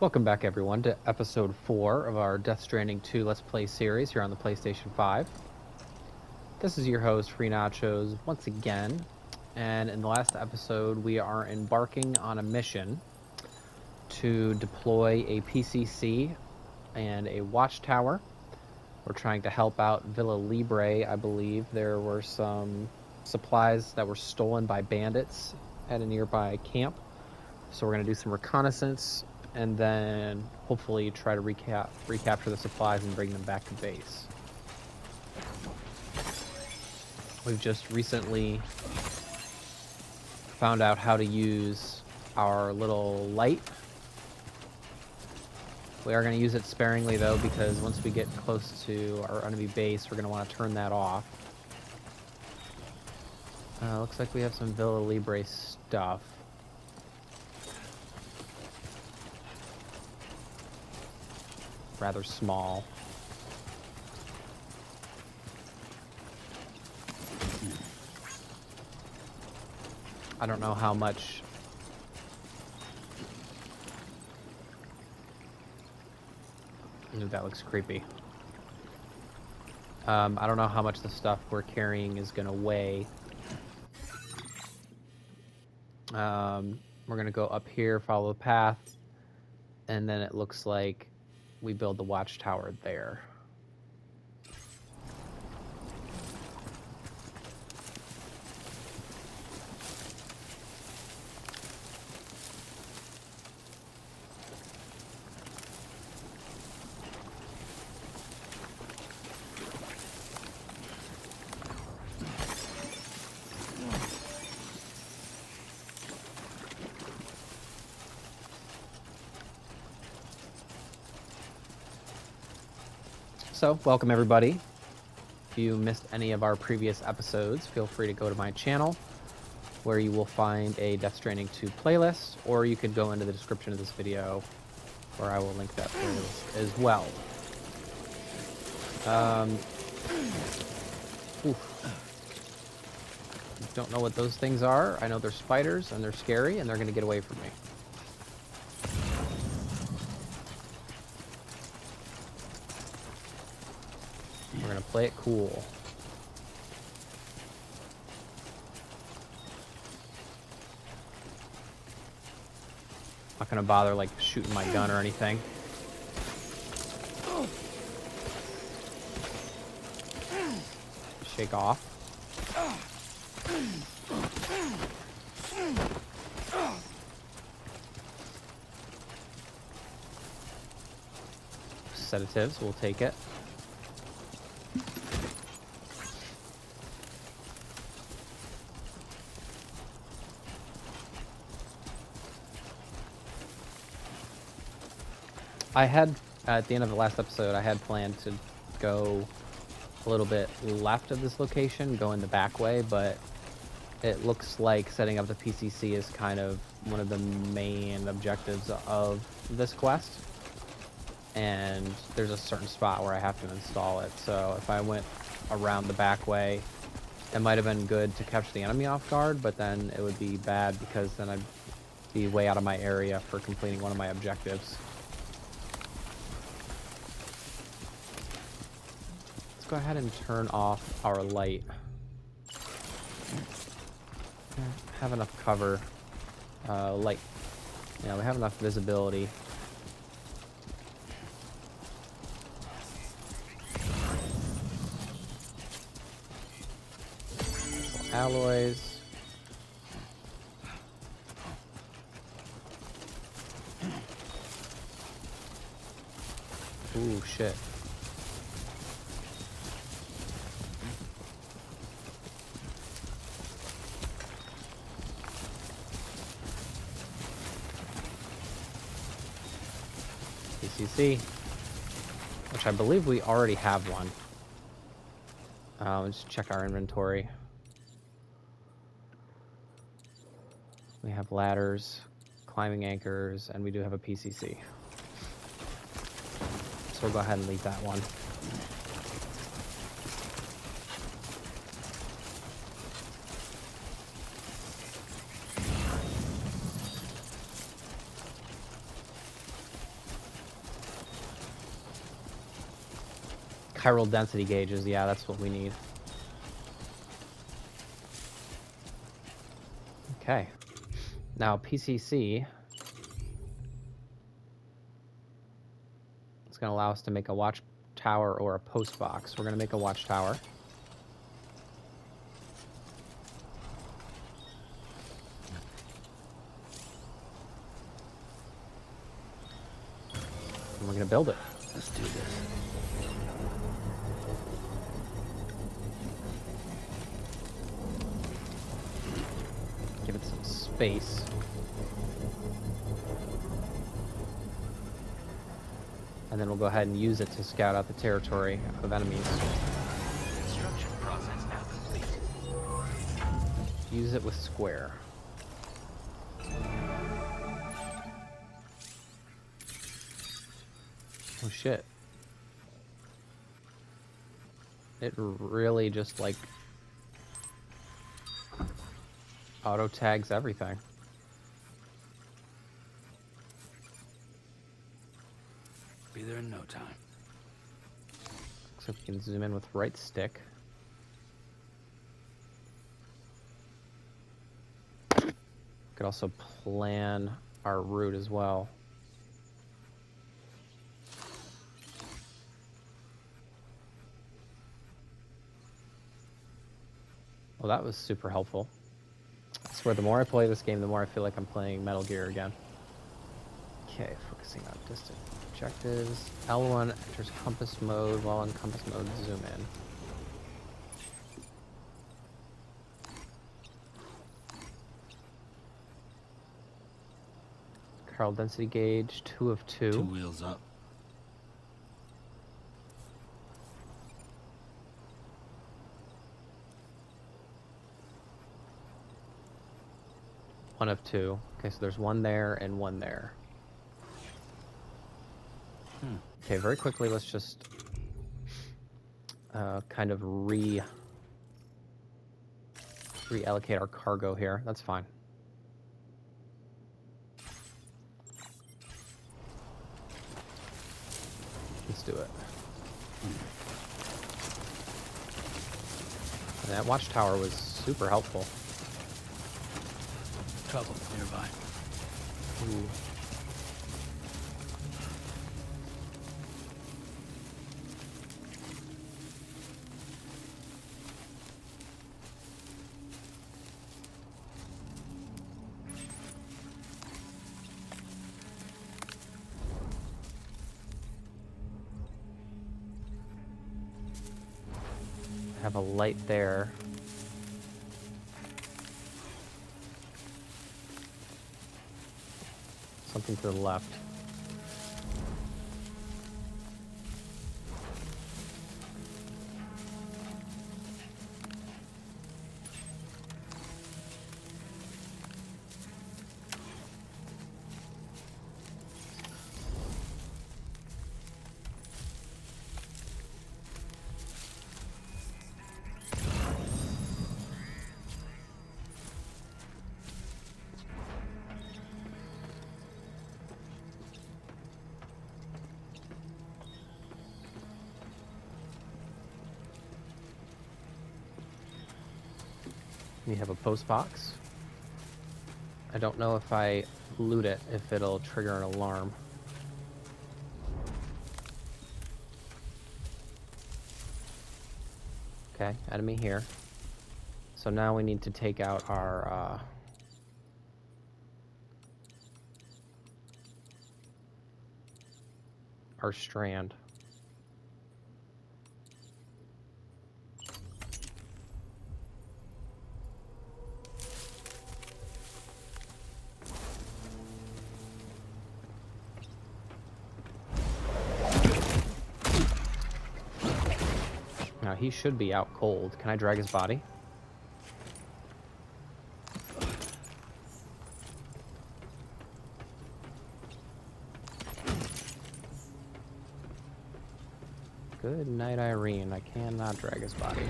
Welcome back, everyone, to episode 4 of our Death Stranding 2 Let's Play series here on the PlayStation 5. This is your host, Free Nachos, once again. And in the last episode, we are embarking on a mission to deploy a PCC and a watchtower. We're trying to help out Villa Libre, I believe. There were some supplies that were stolen by bandits at a nearby camp. So we're going to do some reconnaissance and then hopefully try to recapture the supplies and bring them back to base. We've just recently found out how to use our little light. We are going to use it sparingly though, because once we get close to our enemy base, we're going to want to turn that off. Looks like we have some Villa Libre stuff. Rather small. I don't know how much Ooh, that looks creepy. I don't know how much the stuff we're carrying is gonna weigh. We're gonna go up here, follow the path, and then it looks like we build the watchtower there. So, welcome everybody. If you missed any of our previous episodes, feel free to go to my channel, where you will find a Death Stranding 2 playlist, or you could go into the description of this video, where I will link that playlist as well. Don't know what those things are. I know they're spiders, and they're scary, and they're going to get away from me. We're gonna play it cool. Not gonna bother like shooting my gun or anything. Shake off. Sedatives, we'll take it. I had, at the end of the last episode, I had planned to go a little bit left of this location, go in the back way, but it looks like setting up the PCC is kind of one of the main objectives of this quest. And there's a certain spot where I have to install it, so if I went around the back way, it might have been good to catch the enemy off guard, but then it would be bad because then I'd be way out of my area for completing one of my objectives. Let's go ahead and turn off our light. Have enough cover. Light. Yeah, we have enough visibility. Alloys. Ooh, shit. PCC, which I believe we already have one. Let's check our inventory. We have ladders, climbing anchors, and we do have a PCC. So we'll go ahead and leave that one. chiral density gauges, yeah, that's what we need. Okay. Now PCC is going to allow us to make a watchtower or a post box. We're going to make a watchtower. And we're going to build it. Let's do this. Give it some space. And then we'll go ahead and use it to scout out the territory of enemies. Construction process now complete. Use it with square. Oh shit. It really just like auto tags everything. Be there in no time. Looks like we can zoom in with right stick. Could also plan our route as well. Well, that was super helpful. I swear, the more I play this game, the more I feel like I'm playing Metal Gear again. Okay, focusing on distant objectives. L1 enters compass mode. While in compass mode, zoom in. Chiral density gauge, 2 of 2. 2 wheels up. One of 2. Okay, so there's one there and one there. Okay, very quickly, let's just kind of reallocate our cargo here. That's fine. Let's do it. And that watchtower was super helpful. Trouble nearby. Ooh. Have a light there. Something to the left. We have a post box. I don't know if I loot it, if it'll trigger an alarm. Okay, enemy here. So now we need to take out our strand. Now he should be out cold. Can I drag his body? Good night, Irene. I cannot drag his body.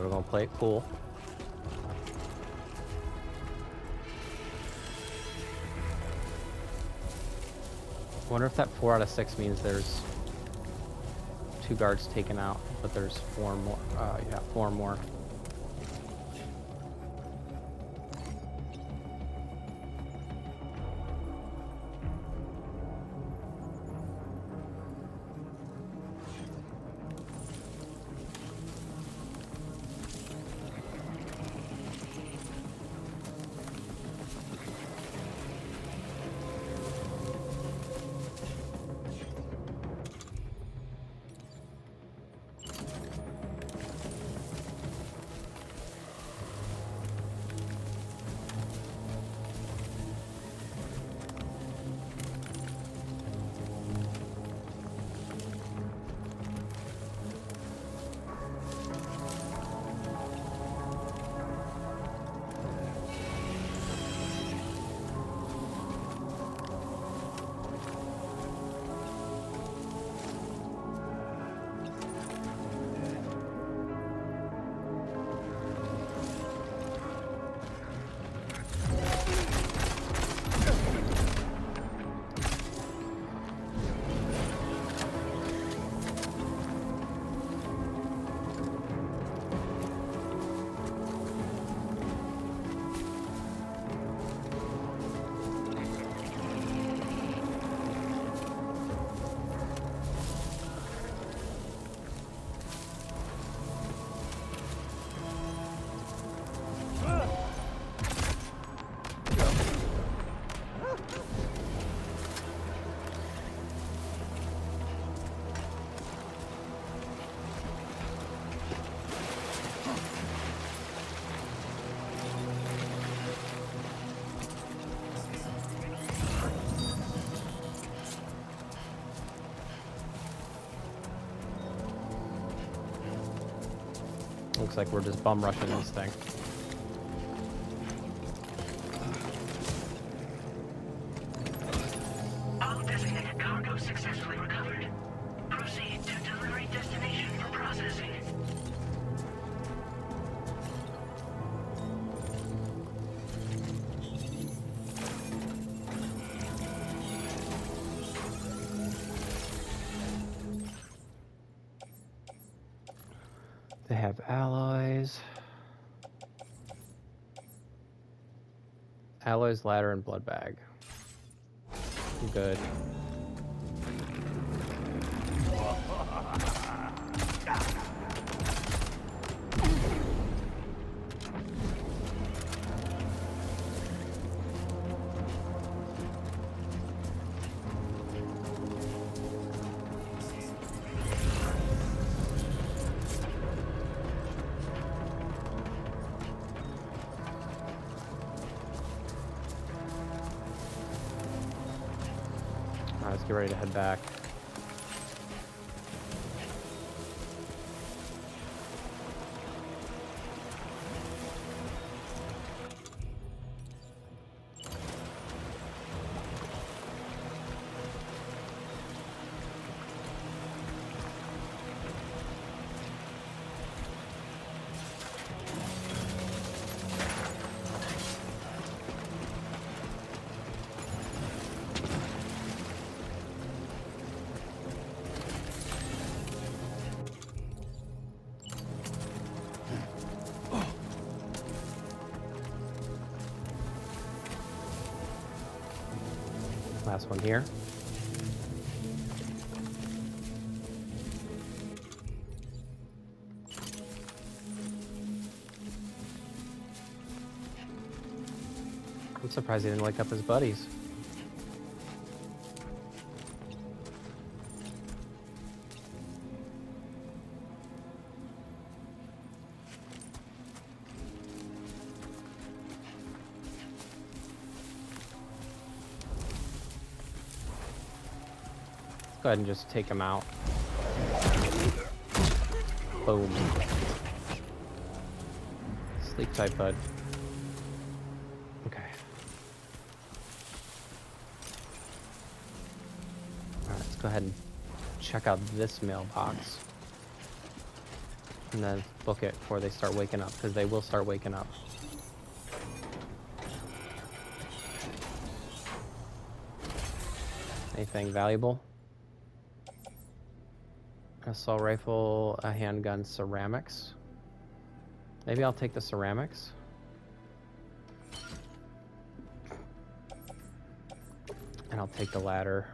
we're gonna play it cool. I wonder if that 4 out of 6 means there's 2 guards taken out, but there's 4 more. Yeah, 4 more. Looks like we're just bum rushing this thing. All designated cargo successfully recovered. Proceed to delivery destination for processing. They have alloys. Alloys, ladder, and blood bag. Good. Alright, let's get ready to head back. Last one here. I'm surprised he didn't wake up his buddies. Go ahead and just take him out. Boom. Sleep tight, bud. Okay. Alright, let's go ahead and check out this mailbox. And then book it before they start waking up, because they will start waking up. Anything valuable? Assault rifle, a handgun, ceramics. Maybe I'll take the ceramics. And I'll take the ladder.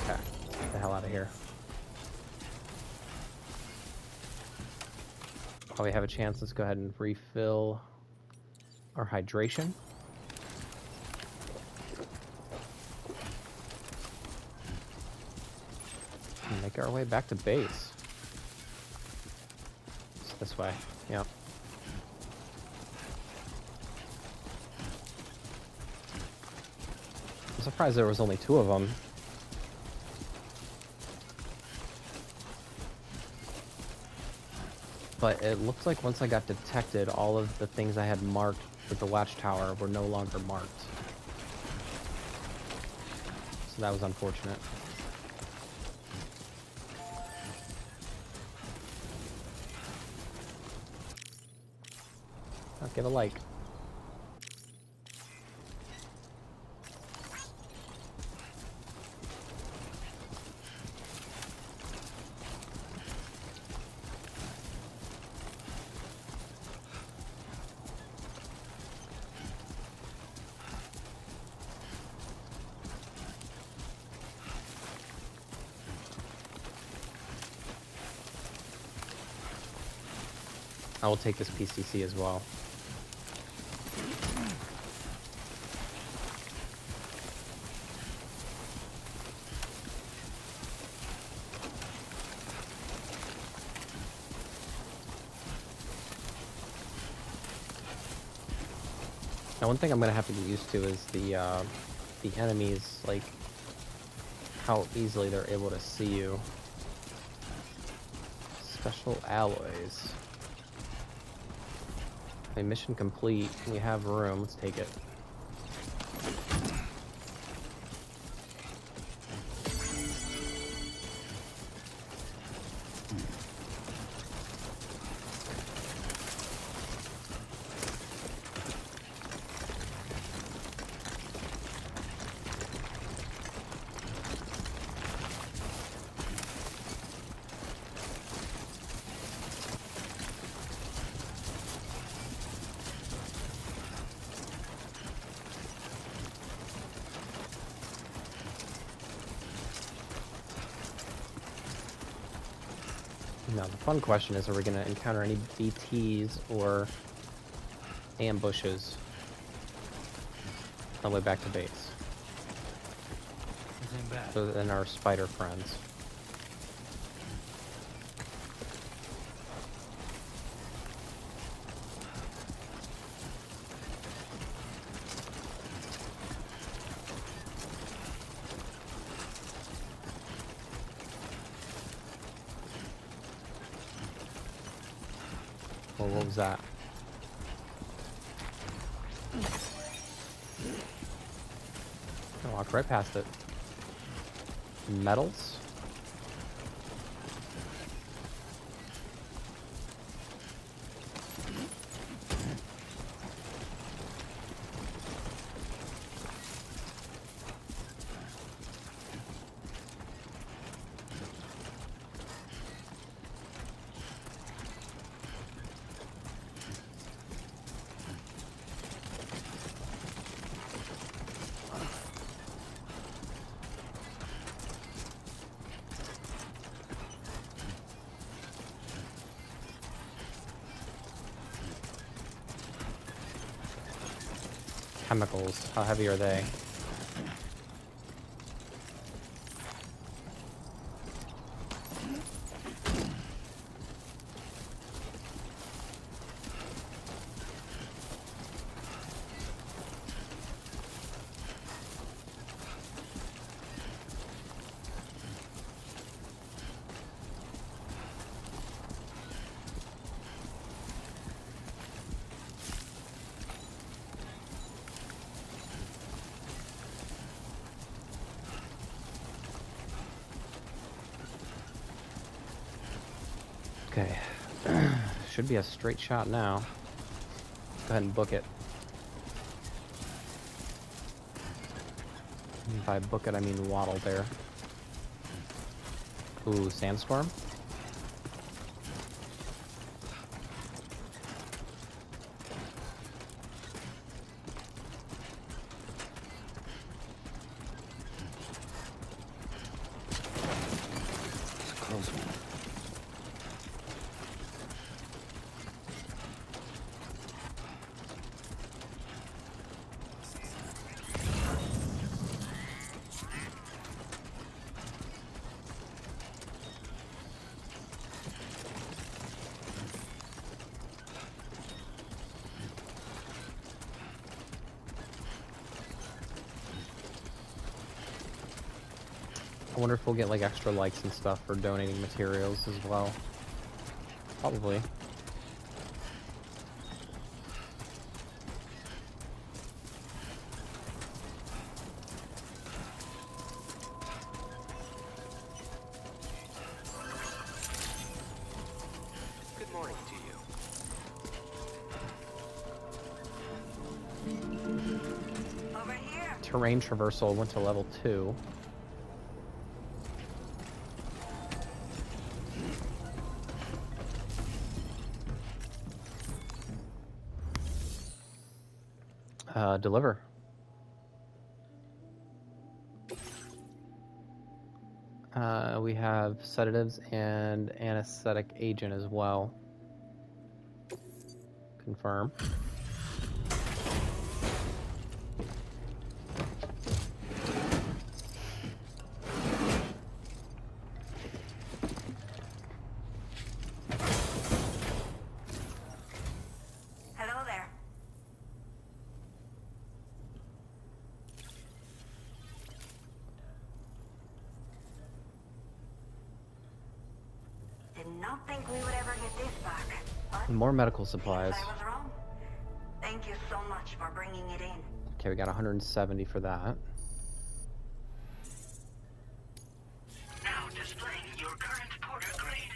Okay, get the hell out of here. While we have a chance, let's go ahead and refill our hydration. And make our way back to base. It's this way, yep. I'm surprised there was only 2 of them. But it looks like once I got detected, all of the things I had marked with the watchtower were no longer marked. So that was unfortunate. I'll give a like. I will take this PCC as well. Now, one thing I'm gonna have to get used to is the enemies, like how easily they're able to see you. Special alloys. Okay, mission complete. We have room. Let's take it. Now, the fun question is, are we going to encounter any BTs or ambushes on the way back to base? This ain't bad. Other than our spider friends. Well, what was that? I walked right past it. Metals? Chemicals. How heavy are they? Okay. Should be a straight shot now. Go ahead and book it. And by book it, I mean waddle there. Ooh, sandstorm? It's a close one. I wonder if we'll get like extra likes and stuff for donating materials as well. Probably. Good morning to you. Over here. Terrain traversal went to level 2. Deliver. We have sedatives and anesthetic agent as well. Confirm. Hello there. Did not think we would ever get this back. But More medical guess supplies. I was wrong. Thank you so much for bringing it in. Okay, we got 170 for that. Now displaying your current porter grade.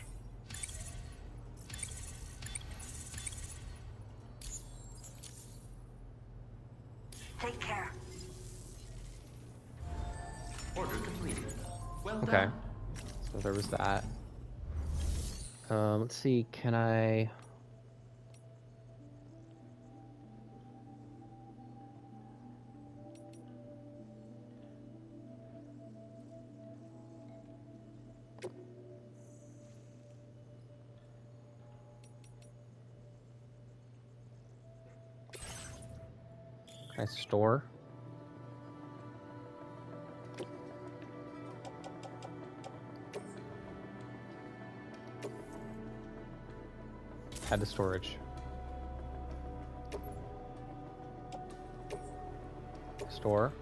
Take care. Order completed. Well Okay. done. So there was that. Let's see, can I... Can I store? Add to storage. Store.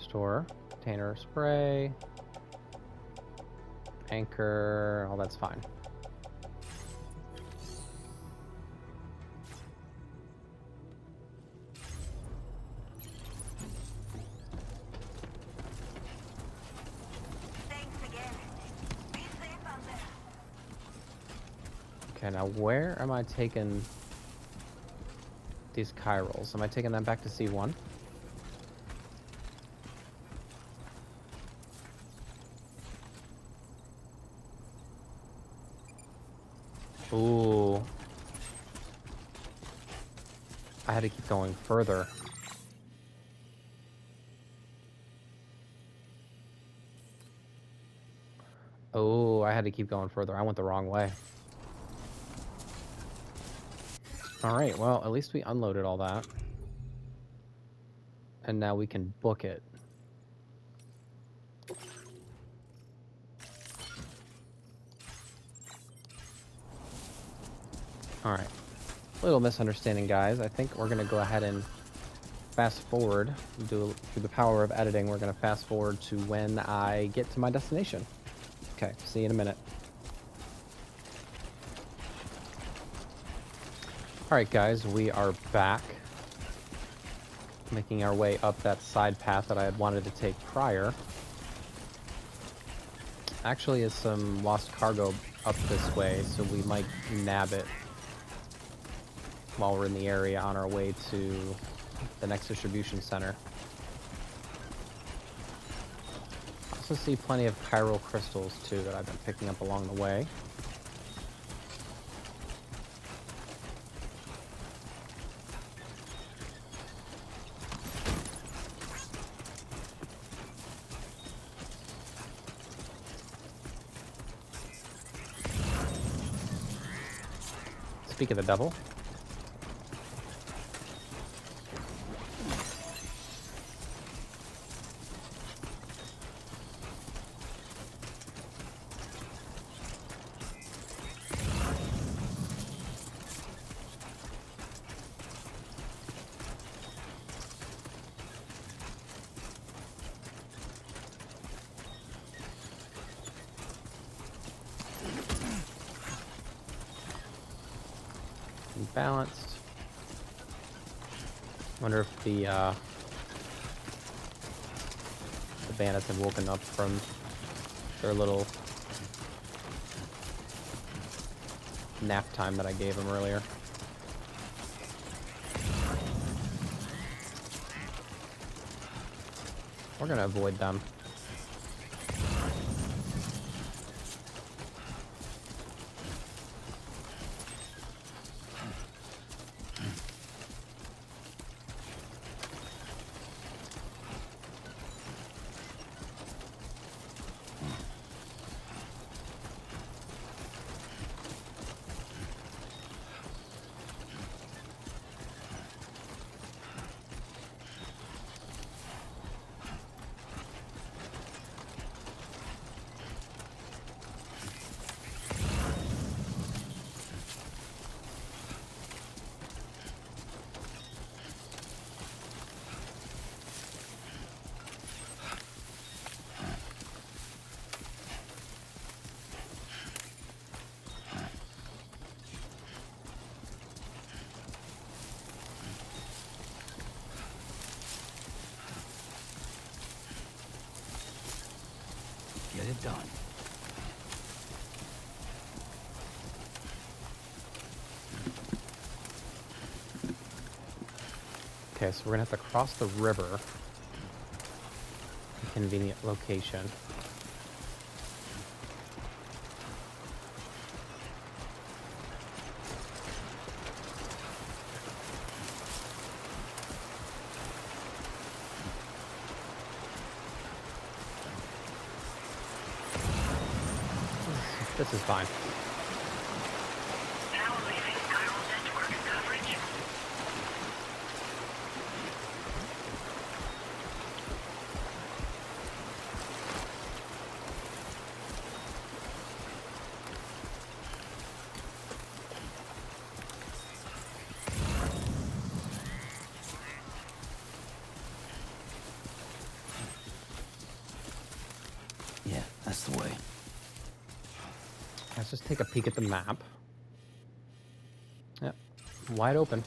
Store. Container spray. Anchor. All that's fine. Thanks again. Be safe out there. Okay, now where am I taking these chirals? Am I taking them back to C1? Ooh. I had to keep going further. Oh, I had to keep going further. I went the wrong way. Alright, well, at least we unloaded all that. And now we can book it. Alright. Little misunderstanding, guys. I think we're going to go ahead and fast forward. Through the power of editing, we're going to fast forward to when I get to my destination. Okay, see you in a minute. Alright, guys, we are back. Making our way up that side path that I had wanted to take prior. Actually is some lost cargo up this way, so we might nab it while we're in the area on our way to the next distribution center. I also see plenty of chiral crystals too that I've been picking up along the way. Speak of the devil. Balanced. Wonder if the bandits have woken up from their little nap time that I gave them earlier. We're gonna avoid them. Get it done. Okay, so we're gonna have to cross the river. A convenient location. This is fine. Now leaving chiral network coverage. Yeah, that's the way. Let's just take a peek at the map. Yep, wide open.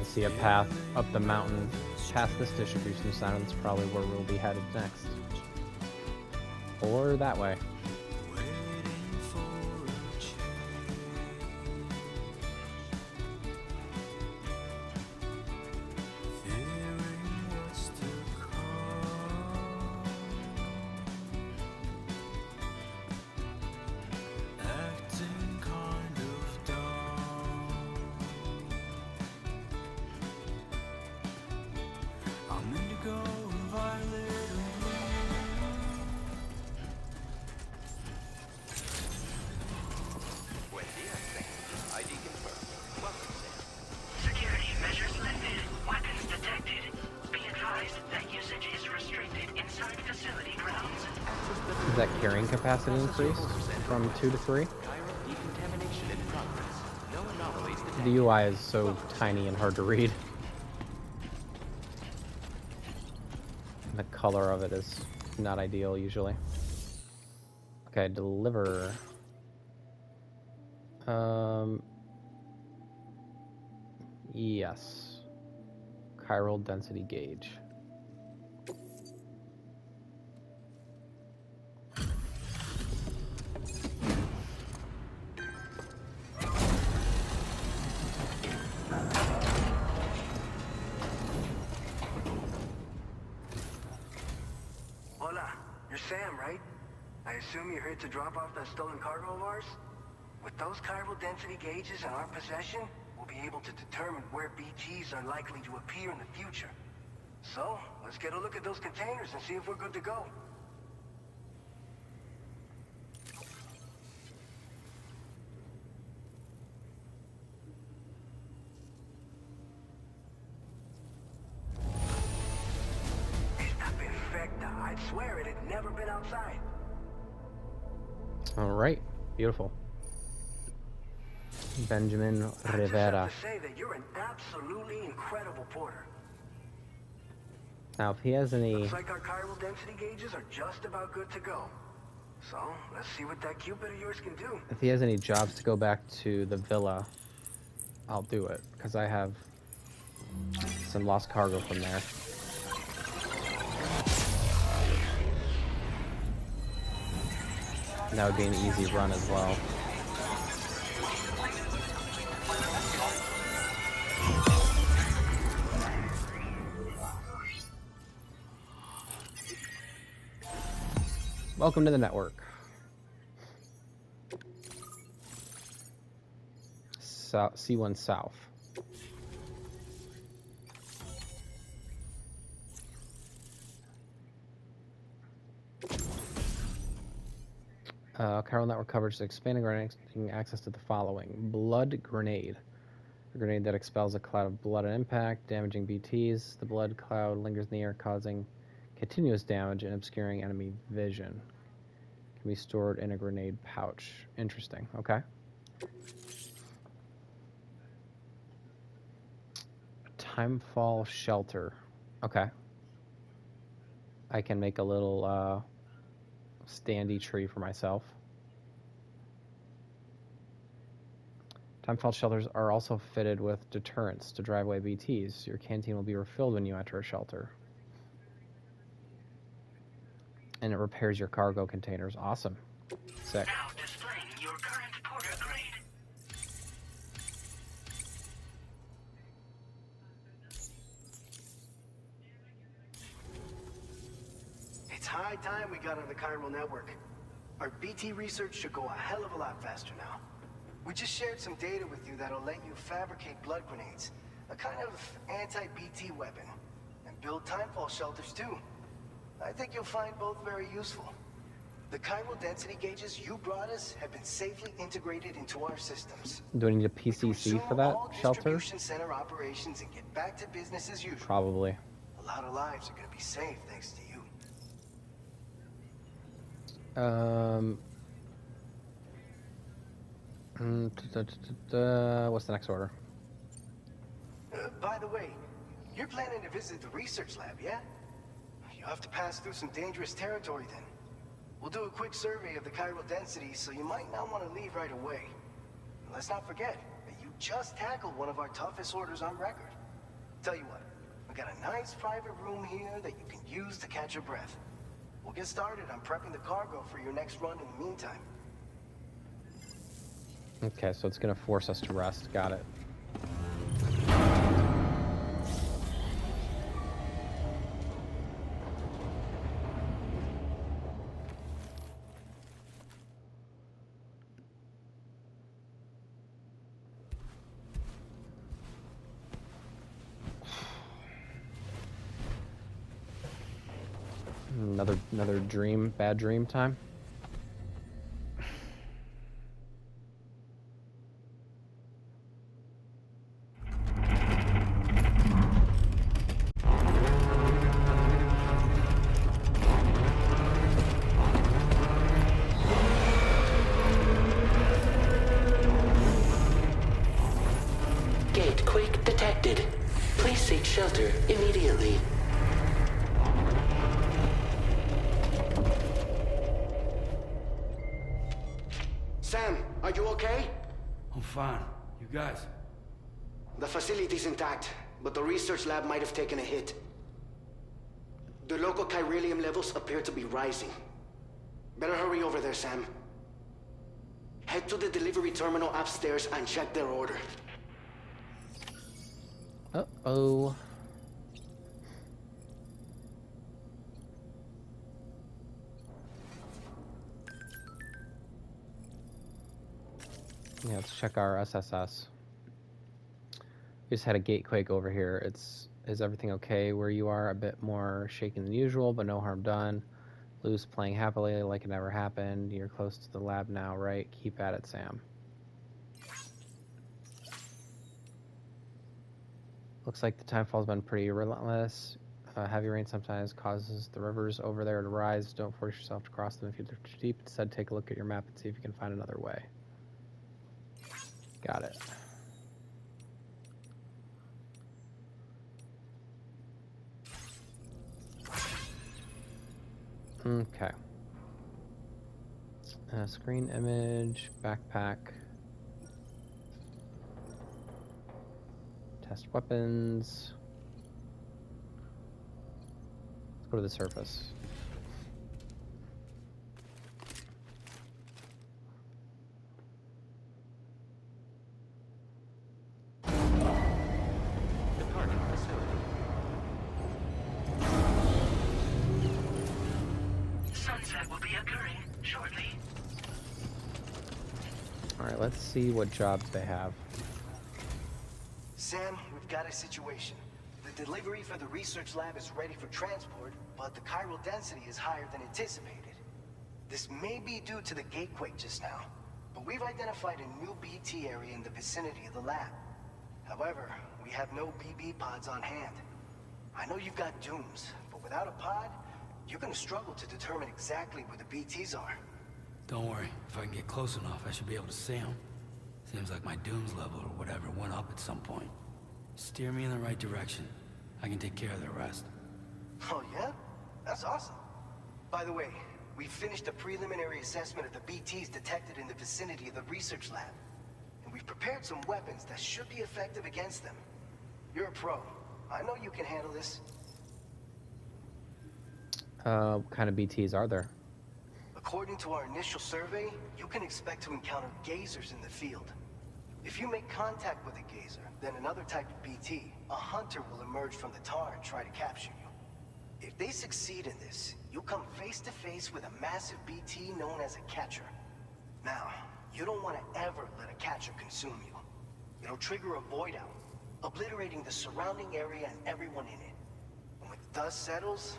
I see a path up the mountain past this distribution center. That's probably where we'll be headed next. Or that way. Buen día, Sam. ID confirmed. Welcome, Sam. Security measures lifted. Weapons detected. Be advised that usage is restricted inside facility grounds. Is that carrying capacity increased from 2 to 3? Chiral decontamination in progress. No anomalies detected. The UI is so tiny and hard to read. The color of it is not ideal usually. Okay, deliver. Yes. Chiral density gauge. Hola, you're Sam, right? I assume you're here to drop off that stolen cargo of ours? With those chiral density gauges in our possession, we'll be able to determine where BTs are likely to appear in the future. So, let's get a look at those containers and see if we're good to go. Esta perfecta. I'd swear it had never been outside. All right, beautiful. Benjamin I just have Rivera. to say that you're an absolutely incredible porter. Now, if he has any, Looks like our chiral density gauges are just about good to go. So, let's see what that Cupid of yours can do. if he has any jobs to go back to the villa, I'll do it because I have some lost cargo from there. That would be an easy run as well. Welcome to the network. C1 South. Chiral network coverage is expanding, granting access to the following: blood grenade. A grenade that expels a cloud of blood on impact, damaging BTs. The blood cloud lingers in the air, causing continuous damage and obscuring enemy vision. Can be stored in a grenade pouch. Interesting. Okay. Timefall shelter. Okay. I can make a little standy tree for myself. Timefall shelters are also fitted with deterrents to drive away BTs. Your canteen will be refilled when you enter a shelter. And it repairs your cargo containers. Awesome. Sick. Now displaying your current porter grade. It's high time we got on the chiral network. Our BT research should go a hell of a lot faster now. We just shared some data with you that'll let you fabricate blood grenades, a kind of anti-BT weapon, and build timefall shelters too. I think you'll find both very useful. The chiral density gauges you brought us have been safely integrated into our systems. Do I need a We can PCC resume for that all shelter? distribution center operations and get back to business as usual. Probably. A lot of lives are gonna be saved thanks to you. What's the next order? By the way, you're planning to visit the research lab, yeah? You have to pass through some dangerous territory then. We'll do a quick survey of the chiral density, so you might not want to leave right away. Let's not forget that you just tackled one of our toughest orders on record. Tell you what, we got a nice private room here that you can use to catch your breath. We'll get started on prepping the cargo for your next run in the meantime. Okay, so it's gonna force us to rest. Got it. Another dream, bad dream time. Gate quake detected. Please seek shelter immediately. Sam, are you okay? I'm fine. You guys? The facility's intact, but the research lab might have taken a hit. The local chiralium levels appear to be rising. Better hurry over there, Sam. Head to the delivery terminal upstairs and check their order. Uh-oh. Yeah, let's check our SSS. We just had a gate quake over here. Is everything okay where you are? A bit more shaken than usual, but no harm done. Loose, playing happily like it never happened. You're close to the lab now, right? Keep at it, Sam. Looks like the timefall's been pretty relentless. Heavy rain sometimes causes the rivers over there to rise. Don't force yourself to cross them if you're too deep. Instead, take a look at your map and see if you can find another way. Got it. Okay. Screen image, backpack. Test weapons. Let's go to the surface. Departing facility. Sunset will be occurring shortly. Alright, let's see what jobs they have. Sam, we've got a situation. The delivery for the research lab is ready for transport, but the chiral density is higher than anticipated. This may be due to the gatequake just now, but we've identified a new BT area in the vicinity of the lab. However, we have no BB pods on hand. I know you've got dooms, but without a pod, you're gonna struggle to determine exactly where the BTs are. Don't worry. If I can get close enough, I should be able to see them. Seems like my dooms level or whatever went up at some point. Steer me in the right direction. I can take care of the rest. Oh yeah? That's awesome. By the way, we finished a preliminary assessment of the BTs detected in the vicinity of the research lab. And we've prepared some weapons that should be effective against them. You're a pro. I know you can handle this. What kind of BTs are there? According to our initial survey, you can expect to encounter gazers in the field. If you make contact with a gazer, then another type of BT, a hunter will emerge from the tar and try to capture you. If they succeed in this, you'll come face to face with a massive BT known as a catcher. Now, you don't want to ever let a catcher consume you. It'll trigger a void out, obliterating the surrounding area and everyone in it. And when the dust settles,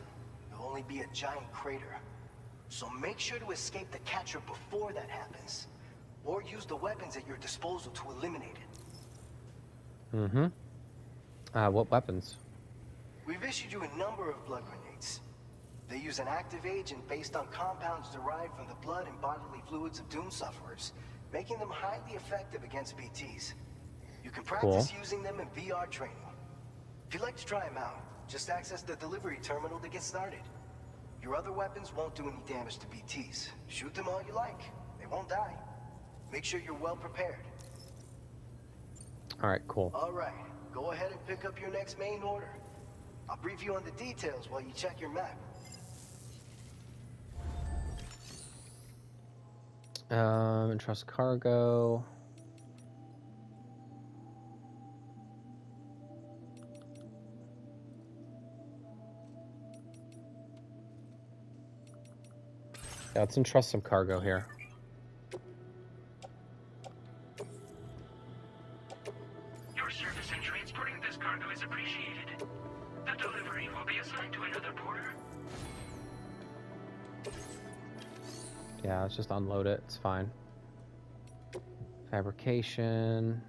there'll only be a giant crater. So make sure to escape the catcher before that happens, or use the weapons at your disposal to eliminate it. Mm-hmm. What weapons? We've issued you a number of blood grenades. They use an active agent based on compounds derived from the blood and bodily fluids of Doom sufferers, making them highly effective against BTs. You can practice using them in VR training. If you'd like to try them out, just access the delivery terminal to get started. Your other weapons won't do any damage to BTs. Shoot them all you like. They won't die. Make sure you're well prepared. Alright, cool. All right. go ahead and pick up your next main order. I'll brief you on the details while you check your map. Entrust cargo. Yeah, let's entrust some cargo here. Your service in transporting this cargo is appreciated. The delivery will be assigned to another porter. Yeah, let's just unload it. It's fine. Fabrication.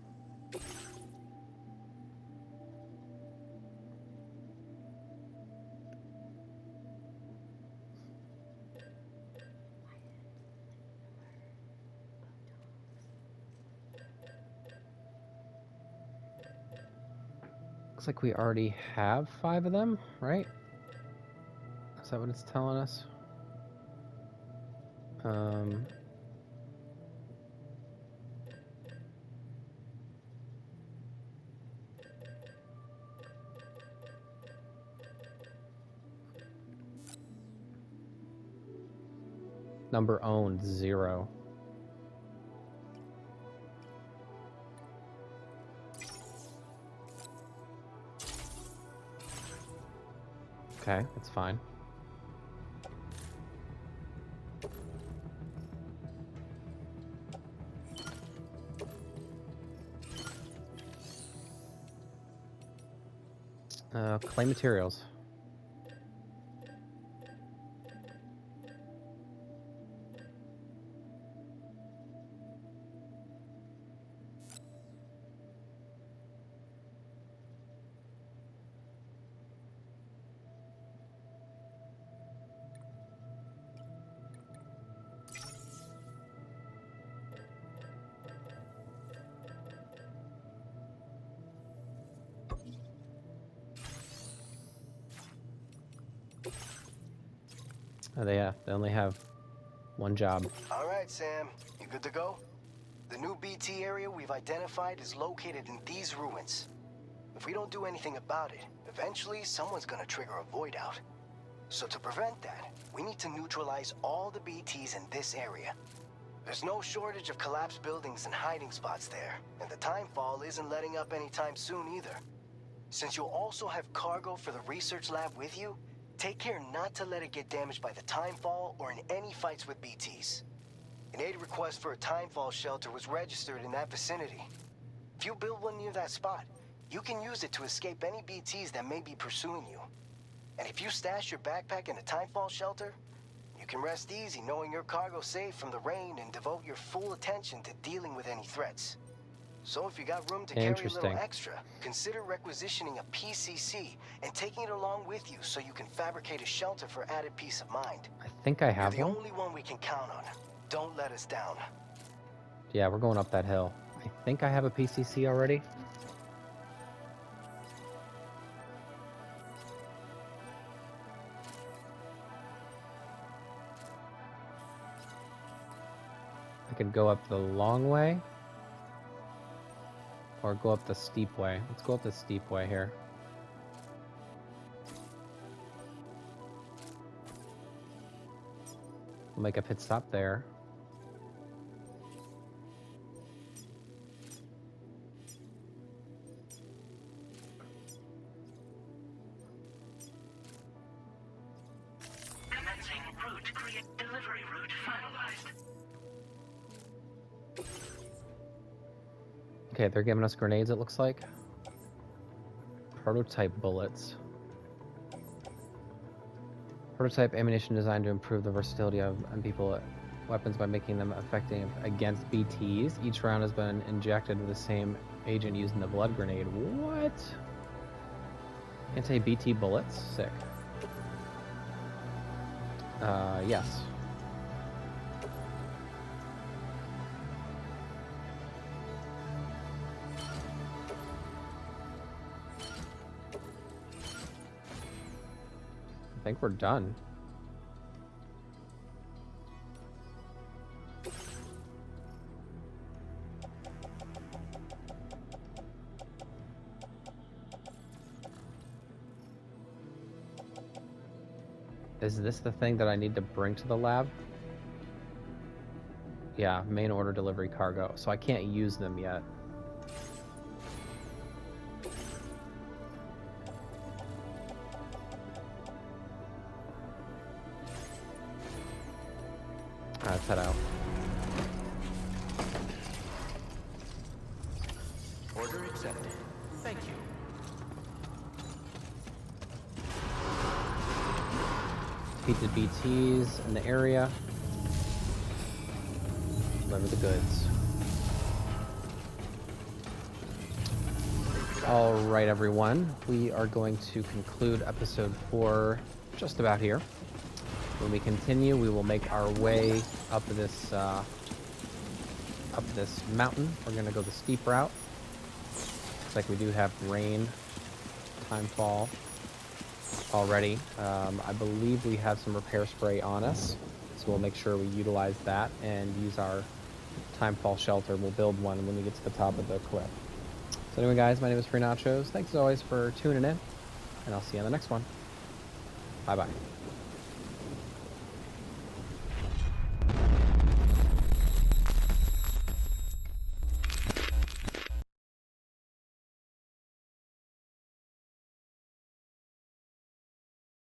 Looks like we already have 5 of them, right? Is that what it's telling us? Number owned, 0. Okay, that's fine. Clay materials. Oh, they only have one job. All right, Sam. You good to go? The new BT area we've identified is located in these ruins. If we don't do anything about it, eventually someone's gonna trigger a void out. So to prevent that, we need to neutralize all the BTs in this area. There's no shortage of collapsed buildings and hiding spots there, and the timefall isn't letting up anytime soon either. Since you'll also have cargo for the research lab with you, take care not to let it get damaged by the timefall or in any fights with BTs. An aid request for a timefall shelter was registered in that vicinity. If you build one near that spot, you can use it to escape any BTs that may be pursuing you. And if you stash your backpack in a timefall shelter, you can rest easy knowing your cargo's safe from the rain and devote your full attention to dealing with any threats. So if you got room to carry a little extra, consider requisitioning a PCC and taking it along with you so you can fabricate a shelter for added peace of mind. I think I have You're the one. only one we can count on. Don't let us down. Yeah, we're going up that hill. I think I have a PCC already. I could go up the long way or go up the steep way. Let's go up the steep way here. We'll make a pit stop there. Commencing route create delivery route finalized. Okay, they're giving us grenades, it looks like. Prototype bullets. Prototype ammunition designed to improve the versatility of people weapons by making them effective against BTs. Each round has been injected with the same agent using the blood grenade. What? Anti-BT bullets? Sick. Yes. I think we're done. Is this the thing that I need to bring to the lab? Yeah, main order delivery cargo. So I can't use them yet. Alright, let's head out. Order accepted. Thank you. Feed the BTs in the area. Deliver the goods. Alright, everyone. We are going to conclude episode 4 just about here. When we continue, we will make our way up this mountain. We're going to go the steep route. Looks like we do have rain, timefall already. I believe we have some repair spray on us, so we'll make sure we utilize that and use our timefall shelter. We'll build one when we get to the top of the cliff. So anyway, guys, my name is Free Nachos. Thanks as always for tuning in, and I'll see you on the next one. Bye-bye.